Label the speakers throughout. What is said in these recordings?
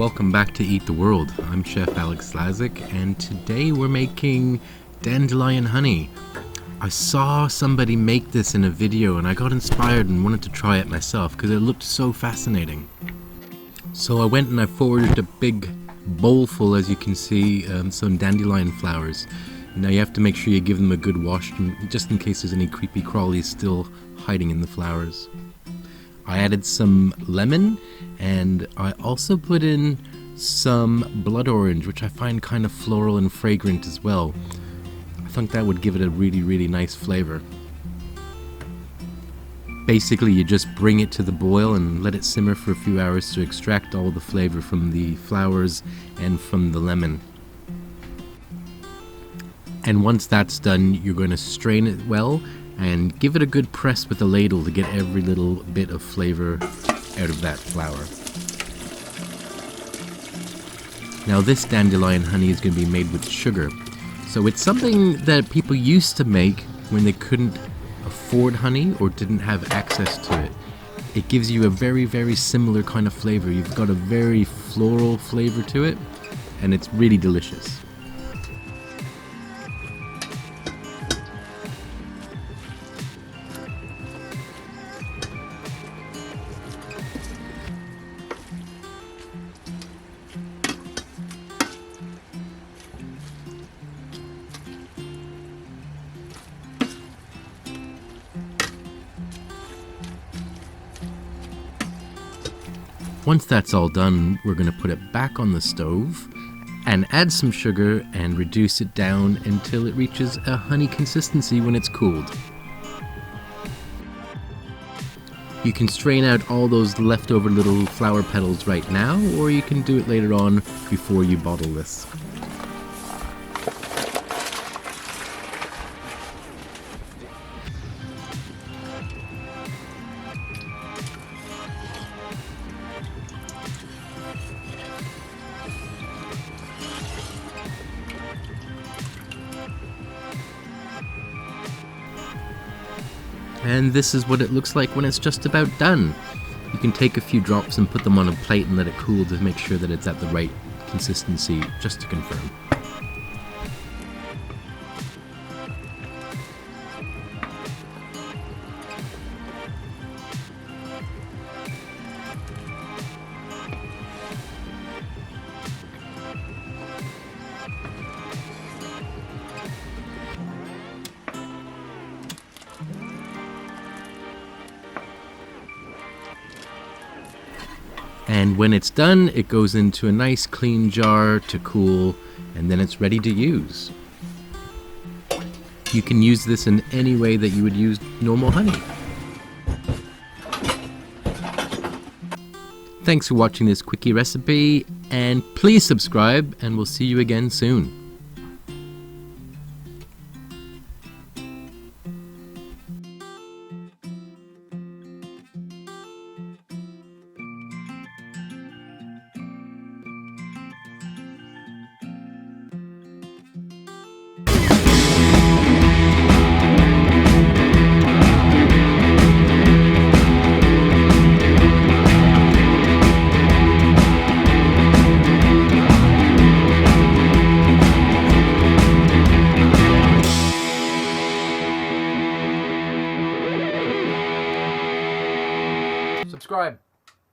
Speaker 1: Welcome back to Eat the World. I'm Chef Alex Slazik, and today we're making dandelion honey. I saw somebody make this in a video and I got inspired and wanted to try it myself because it looked so fascinating. So I went and I foraged a big bowl full, as you can see, some dandelion flowers. Now you have to make sure you give them a good wash just in case there's any creepy crawlies still hiding in the flowers. I added some lemon and I also put in some blood orange, which I find kind of floral and fragrant as well. I think that would give it a really nice flavor. Basically you just bring it to the boil and let it simmer for a few hours to extract all the flavor from the flowers and from the lemon. And once that's done, you're going to strain it well and give it a good press with a ladle to get every little bit of flavor out of that flower. Now this dandelion honey is going to be made with sugar. So it's something that people used to make when they couldn't afford honey or didn't have access to it. It gives you a very similar kind of flavor. You've got a very floral flavor to it, and it's really delicious. Once that's all done, we're going to put it back on the stove and add some sugar and reduce it down until it reaches a honey consistency when it's cooled. You can strain out all those leftover little flower petals right now, or you can do it later on before you bottle this. And this is what it looks like when it's just about done. You can take a few drops and put them on a plate and let it cool to make sure that it's at the right consistency, just to confirm. And when it's done, it goes into a nice clean jar to cool, and then it's ready to use. You can use this in any way that you would use normal honey. Thanks for watching this quickie recipe, and please subscribe, and we'll see you again soon.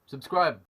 Speaker 1: Subscribe.